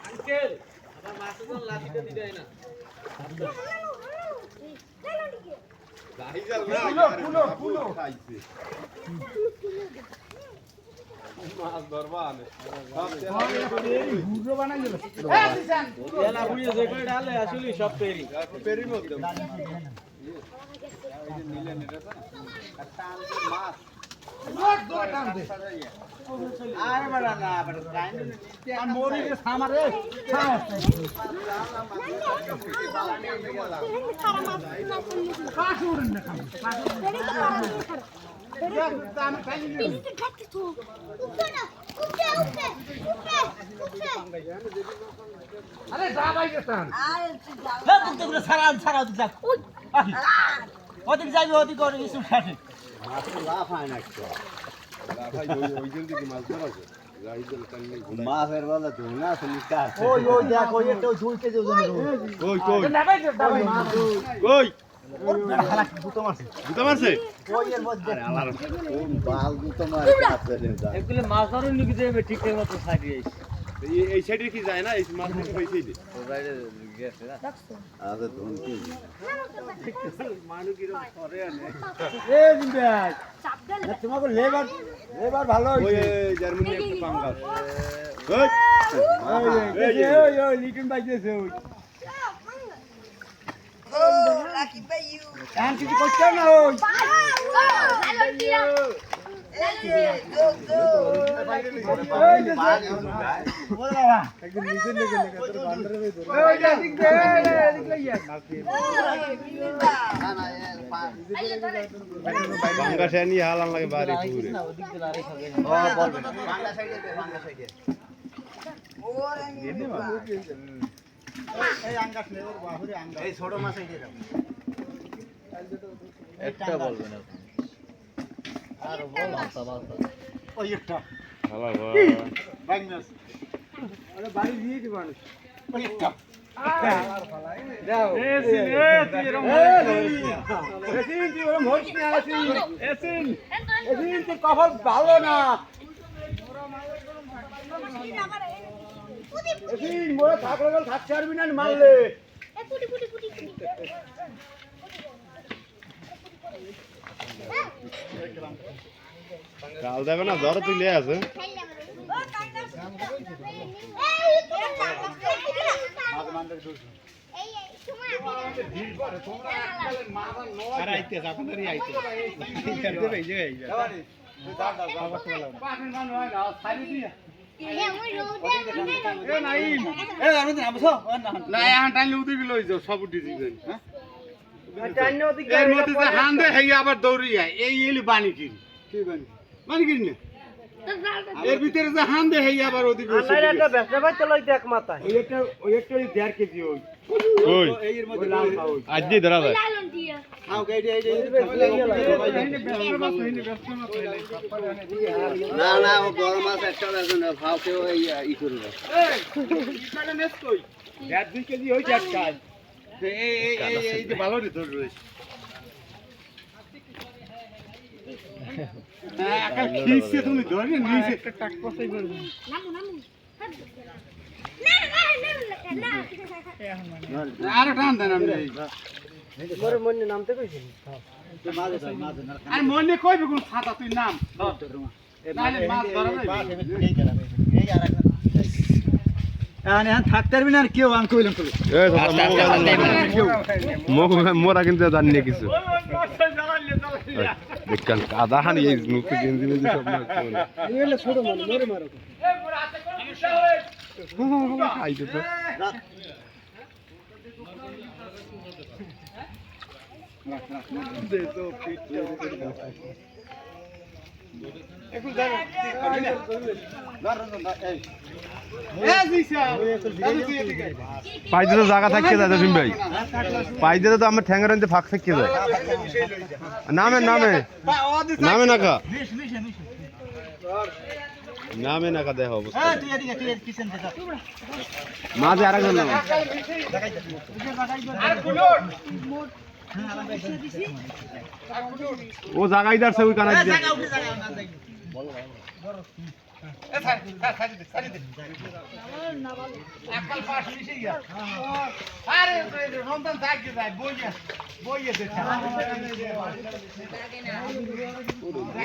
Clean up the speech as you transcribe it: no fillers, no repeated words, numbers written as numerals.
Uncle আবার মাছের জন্য লাঠিটা দিতে হয় না লাহি জাল না ফুলো খাইছে মাছ ধরবা আনে গুড়ো বানাই দিল এলা বুড়িয়ে যে কই ডালে আসলে সব পেরি পেরির মধ্যে এই যে নিলেন এটা তো টান মাছ আরে বড় না বড় কাইন্ড আর মোরি রে সামারে কাশুড়ন না খাম আরে যা ভাই গেছান হে তুই ছাড়া যা ওদিক যাবি ওদিক করে কিছু খাবে মাছ লাফ হয় না একটু লাফ হয় ওই জন্য কি মাছ ধরা আছে রাইজল কান্নে মাছের বেলা তো না আসলে কাজ ওই দেখ ওই একটা ঝুলতে যে ওজন কই না ভাই মাছ কই হালা গুতো মারছে ওই এর মধ্যে আরে আলার কোন বাল গুতো মারে কাছে এগুলো মাছ ধরুন নাকি দেবে ঠিক মতো সাইডে আইছে এই সাইডে কি যায় না এই মাছ থেকে হইছে দে ও বাইরে গেছে না আরে ধনকি মানু কি রকম করে আনে এ জিন্দাই তোমাকে লেবার ভালো ওই হইছে জার্মানি একটা পাঙ্গাস ওই লিটন ভাই গেছে ওই Lucky by you. এখন কিছু করছে না ওই Go, go. ওই যে বল বাবা একদম নিচে লেগে তোর বান্দরে ওই ধরে ওই এদিক দে এদিক লাগিয়া পাঙ্গাস আনি হালান লাগে বাড়ি পুরে ওদিক দিয়ে আরে খাবে ও বলবে Bangla side. Or এই আঙ্গাস নে ওর বাহুরে আঙ্গাস এই ছোট মাছ এই দাও। একটা বলবেন আপনি আর বল বাবা ওই একটা হালা বাগনাস আরে বাড়ি দিয়ে দি মানুষ ওই একটা দাও এসিন তুই এরকম এসিন তুই ওরকম হোস না এসিন তুই কখন ভালো না এসিন মোরা থাকলে থাকতে পারবি না মারলে কাল দেবে না জ্বর তুলে আছে আরে আইতে আপনারই আইতে দেবে এই জায়গায় পাঠন মান হয় না খালি দিয়া এ নাইম এ আমি না বসো না এখন টাইলে উঠে গেল ওই যে সব উঠে দিবেন হ্যাঁ টাইনে ওদিকে এর মধ্যে যে হান্দে হেই আবার দৌড়ি যায় এই এলি বানি কি কি বানি বানি কি না এর ভিতরে যে হান্দে হেই আবার ওদিকে আনার একটা বেসা ভাই চলাই দেখ মাথা ওই একটা 1.5 কেজি ওই কই এর মধ্যে লাল খাওই আজ দি ধরা যায় খাও গাইডি এই না না ও বড় মাছ একটা আছে না ভাও কেউ ই করে না ইকালে নেস কই 1.5 কেজি ওই জাত কাজ এই যে ভালো রে ধর রয়েছে আকাল খিসে তুমি ধরে নিছে একটা টাক পছাই করবে আর টান দেন আমি মোরে মনে নামতে কইছিস আর মনে কইবে কোন ছাতা তুই নাম নালে মাছ ধরা যাবে এখন থাকতে পারবি না আর কেউ আন কইলাম তো মোরা কিন্তু জানি কিছু দেখেন কাদা হানি এই মুখে গেঞ্জি মেজি সব এলে ছোট মানে মরে মারো আইতে তো এখন জানো পাইতে তো জায়গা থাকতে যায় জসিম ভাই পাইতে তো আমার ঠ্যাঙ্গের মধ্যে ফাঁক থাকতে যায় নামে নামে নামে নাকা নামে নাকা দেখ অবস্থা মাঝে আর একজন নামে ও জায়গায় দাঁড়ছে ওই কানা এ সাইড দে একল পাশ মিশে গিয়া আরে রমজান থাকি যায় বইয়ে বইয়ে দে